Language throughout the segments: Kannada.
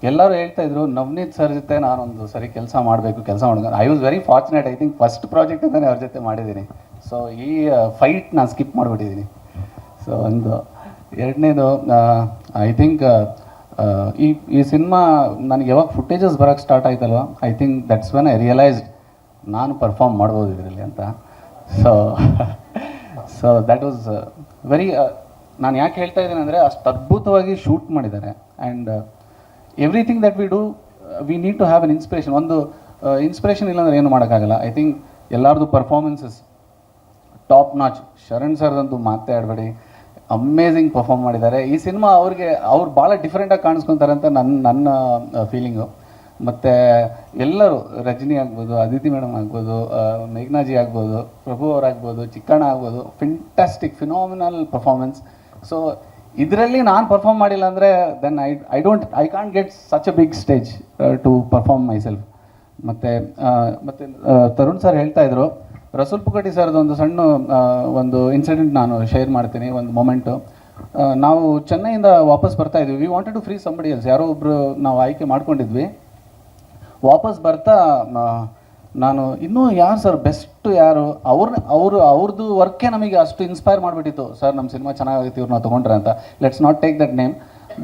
ಎಲ್ಲರೂ ಹೇಳ್ತಾ ಇದ್ರು ನವನೀತ್ ಸರ್ ಜೊತೆ ನಾನೊಂದು ಸರಿ ಕೆಲಸ ಮಾಡಬೇಕು. I was very fortunate. I think first project ಅಂತಾನೆ ಅವ್ರ ಜೊತೆ ಮಾಡಿದ್ದೀನಿ. ಸೊ ಈ ಫೈಟ್ ನಾನು ಸ್ಕಿಪ್ ಮಾಡಿಬಿಟ್ಟಿದ್ದೀನಿ. ಸೊ ಒಂದು ಎರಡನೇದು ಐ ಥಿಂಕ್ ಈ ಸಿನಿಮಾ ನನಗೆ ಯಾವಾಗ ಫುಟೇಜಸ್ ಬರೋಕ್ಕೆ ಸ್ಟಾರ್ಟ್ ಆಯ್ತಲ್ವ, I think that's when I realised ನಾನು ಪರ್ಫಾರ್ಮ್ ಮಾಡ್ಬೋದು ಇದರಲ್ಲಿ ಅಂತ. So so that was very ನಾನು ಯಾಕೆ ಹೇಳ್ತಾ ಇದ್ದೀನಿ ಅಂದರೆ ಅಷ್ಟು ಅದ್ಭುತವಾಗಿ ಶೂಟ್ ಮಾಡಿದ್ದಾರೆ. And everything that we do we need to have an inspiration. ಒಂದು ಇನ್ಸ್ಪಿರೇಷನ್ ಇಲ್ಲಾಂದ್ರೆ ಏನು ಮಾಡೋಕ್ಕಾಗಲ್ಲ. ಐ ಥಿಂಕ್ ಎಲ್ಲರದು ಪರ್ಫಾರ್ಮೆನ್ಸಸ್ ಟಾಪ್ ನಾಚ್. ಶರಣ್ ಸರ್ದಂತೂ ಮಾತೇ ಆಡಬೇಡಿ, ಅಮೇಝಿಂಗ್ ಪರ್ಫಾರ್ಮ್ ಮಾಡಿದ್ದಾರೆ. ಈ ಸಿನಿಮಾ ಅವ್ರು ಭಾಳ ಡಿಫ್ರೆಂಟಾಗಿ ಕಾಣಿಸ್ಕೊತಾರೆ ಅಂತ ನನ್ನ ಫೀಲಿಂಗು. ಮತ್ತು ಎಲ್ಲರೂ ರಜನಿ ಆಗ್ಬೋದು, ಅದಿತಿ ಮೇಡಮ್ ಆಗ್ಬೋದು, ಮೇಘ್ನಾಜಿ ಆಗ್ಬೋದು, ಪ್ರಭು ಅವರಾಗ್ಬೋದು, ಚಿಕ್ಕಣ್ಣ ಆಗ್ಬೋದು, ಫಿಂಟಾಸ್ಟಿಕ್ ಫಿನಾಮಿನಲ್ ಪರ್ಫಾರ್ಮೆನ್ಸ್. ಸೊ ಇದರಲ್ಲಿ ನಾನು ಪರ್ಫಾರ್ಮ್ ಮಾಡಿಲ್ಲ ಅಂದರೆ then I can't get such a big stage to perform myself. ಮತ್ತು ತರುಣ್ ಸರ್ ಹೇಳ್ತಾಯಿದ್ರು, ರಸೂಲ್ ಪುಕಟಿ ಸರ್ದು ಒಂದು ಸಣ್ಣ ಒಂದು ಇನ್ಸಿಡೆಂಟ್ ನಾನು ಶೇರ್ ಮಾಡ್ತೀನಿ, ಒಂದು ಮೊಮೆಂಟು. ನಾವು ಚೆನ್ನೈಯಿಂದ ವಾಪಸ್ ಬರ್ತಾಯಿದ್ವಿ. We wanted to free somebody else. ಯಾರೋ ಒಬ್ಬರು ನಾವು ಆಯ್ಕೆ ಮಾಡ್ಕೊಂಡಿದ್ವಿ. ವಾಪಸ್ ಬರ್ತಾ ನಾನು ಇನ್ನೂ ಯಾರು ಸರ್ ಬೆಸ್ಟು ಯಾರು ಅವ್ರದ್ದು ವರ್ಕೇ ನಮಗೆ ಅಷ್ಟು ಇನ್ಸ್ಪೈರ್ ಮಾಡಿಬಿಟ್ಟಿತ್ತು. ಸರ್ ನಮ್ಮ ಸಿನಿಮಾ ಚೆನ್ನಾಗಿತ್ತು, ಇವ್ರನ್ನ ತೊಗೊಂಡ್ರೆ ಅಂತ. Let's not take that name.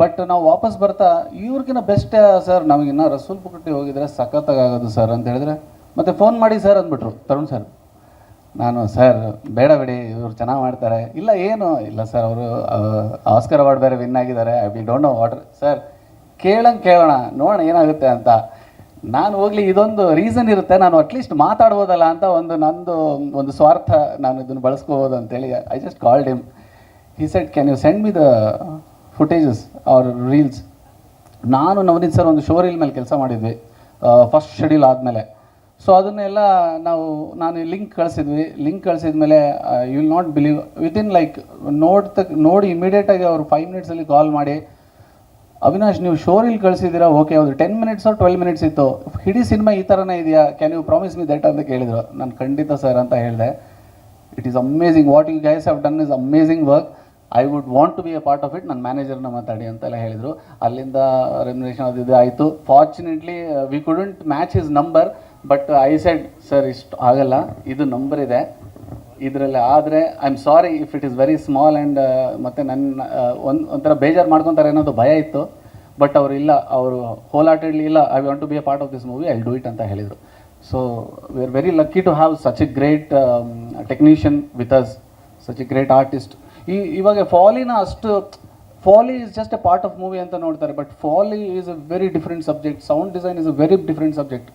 But ನಾವು ವಾಪಸ್ ಬರ್ತಾ ಇವ್ರಿಗಿನ್ನ ಬೆಸ್ಟ್ ಸರ್, ನಮಗಿನ್ನ ರಸೂಲ್ ಪುಕಟಿ ಹೋಗಿದ್ರೆ ಸಖತ್ತಾಗೋದು ಸರ್ ಅಂತ ಹೇಳಿದ್ರೆ, ಮತ್ತು ಫೋನ್ ಮಾಡಿ ಸರ್ ಅಂದ್ಬಿಟ್ರು ತರುಣ್ ಸರ್. ನಾನು ಸರ್ ಬೇಡ ಬಿಡಿ, ಇವ್ರು ಚೆನ್ನಾಗಿ ಮಾಡ್ತಾರೆ. ಇಲ್ಲ ಸರ್ ಅವರು ಆಸ್ಕರ್ ಅವಾರ್ಡ್ ಬೇರೆ ವಿನ್ ಆಗಿದ್ದಾರೆ. We don't know what. Sir ಕೇಳೋಣ ನೋಡೋಣ ಏನಾಗುತ್ತೆ ಅಂತ. ನಾನು ಹೋಗಲಿ, ಇದೊಂದು ರೀಸನ್ ಇರುತ್ತೆ, ನಾನು ಅಟ್ಲೀಸ್ಟ್ ಮಾತಾಡ್ಬೋದಲ್ಲ ಅಂತ ಒಂದು ಸ್ವಾರ್ಥ, ನಾನು ಇದನ್ನು ಬಳಸ್ಕೋಬೋದು ಅಂತೇಳಿ I just called him. He said can you send me the footages or reels. ನಾನು ನವನೀತ್ ಸರ್ ಒಂದು ಶೋ ರೀಲ್ ಮೇಲೆ ಕೆಲಸ ಮಾಡಿದ್ವಿ ಫಸ್ಟ್ ಶೆಡ್ಯೂಲ್ ಆದಮೇಲೆ. ಸೊ ಅದನ್ನೆಲ್ಲ ನಾನು ಲಿಂಕ್ ಕಳಿಸಿದ್ಮೇಲೆ you will not believe, within like ನೋಡಿ ಇಮಿಡಿಯೇಟಾಗಿ ಅವರು 5 ಮಿನಿಟ್ಸಲ್ಲಿ ಕಾಲ್ ಮಾಡಿ, ಅವಿನಾಶ್ ನೀವು ಶೋ ರೀಲ್ ಕಳಿಸಿದ್ದೀರಾ, ಓಕೆ ಅದು 10 ಮಿನಿಟ್ಸ್ 12 ಮಿನಿಟ್ಸ್ ಇತ್ತು, ಇಡೀ ಸಿನಿಮಾ ಈ ಥರನೇ ಇದೆಯಾ, can you promise me that ಅಂತ ಕೇಳಿದರು. ನಾನು ಖಂಡಿತ ಸರ್ ಅಂತ ಹೇಳಿದೆ. It is amazing what you guys have done is amazing work. I would want to be a part of it. ನನ್ನ ಮ್ಯಾನೇಜರ್ನ ಮಾತಾಡಿ ಅಂತೆಲ್ಲ ಹೇಳಿದರು. ಅಲ್ಲಿಂದ ರೆಮ್ಯುನರೇಷನ್ ಅದು ಆಯಿತು. Fortunately we couldn't match his number. But I said sir ಇಷ್ಟು ಆಗಲ್ಲ, ಇದು ನಂಬರ್ ಇದೆ, ಇದರಲ್ಲಿ ಆದರೆ I am sorry if it is very small. And ಮತ್ತು ನನ್ನ ಒಂಥರ ಬೇಜಾರು ಮಾಡ್ಕೊತಾರೆ ಅನ್ನೋದು ಭಯ ಇತ್ತು. ಬಟ್ ಅವರು ಹೋಲ್ ಹಾರ್ಟೆಡ್ಲಿ ಇಲ್ಲ, I want to be a part of this movie, I do it ಅಂತ ಹೇಳಿದರು. So we are very lucky to have such a great technician with us, such a great artist. ಇವಾಗ Foley is just a part of movie ಅಂತ ನೋಡ್ತಾರೆ. But Foley is a very different subject. Sound design is a very different subject.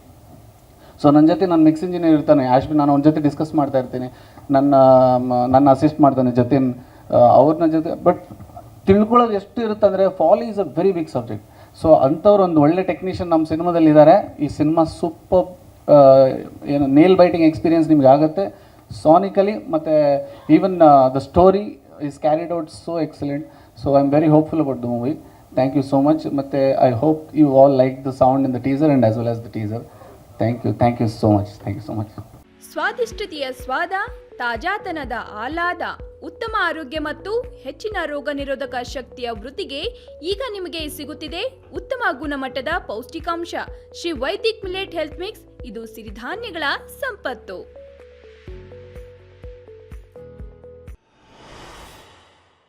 So ನನ್ನ ಜೊತೆ ನನ್ನ ಮಿಕ್ಸ್ ಇಂಜಿನಿಯರ್ ಇರ್ತಾನೆ ಆಶ್ವಿ, ನಾನು ಅವ್ನ ಜೊತೆ ಡಿಸ್ಕಸ್ ಮಾಡ್ತಾ ಇರ್ತೀನಿ. ನನ್ನ ಅಸಿಸ್ಟ್ ಮಾಡ್ತಾನೆ ಜತಿನ್, ಅವ್ರನ್ನ ಜೊತೆ. ಬಟ್ ತಿಳ್ಕೊಳ್ಳೋದು ಎಷ್ಟು ಇರುತ್ತೆ ಅಂದರೆ Foley is a very big subject. So ಅಂಥವ್ರು ಒಂದು ಒಳ್ಳೆ ಟೆಕ್ನಿಷಿಯನ್ ನಮ್ಮ ಸಿನಿಮಾದಲ್ಲಿ ಇದ್ದಾರೆ. ಈ cinema super nail biting experience ನಿಮ್ಗೆ ಆಗುತ್ತೆ ಸಾನಿಕಲಿ. ಮತ್ತು even the story is carried out so excellent. So I am very hopeful about the movie. Thank you so much. ಮತ್ತು I hope you all like the sound in the teaser and as well as the teaser. Thank you so much. ಸ್ವಾದಿಷ್ಟತೆಯ ಸ್ವಾದ, ತಾಜಾತನದ ಆಹ್ಲಾದ, ಉತ್ತಮ ಆರೋಗ್ಯ ಮತ್ತು ಹೆಚ್ಚಿನ ರೋಗ ನಿರೋಧಕ ಶಕ್ತಿಯ ವೃದ್ಧಿಗೆ ಈಗ ನಿಮಗೆ ಸಿಗುತ್ತಿದೆ ಉತ್ತಮ ಗುಣಮಟ್ಟದ ಪೌಷ್ಟಿಕಾಂಶ. Shri Vaidik millet health mix. ಇದು ಸಿರಿಧಾನ್ಯಗಳ ಸಂಪತ್ತು.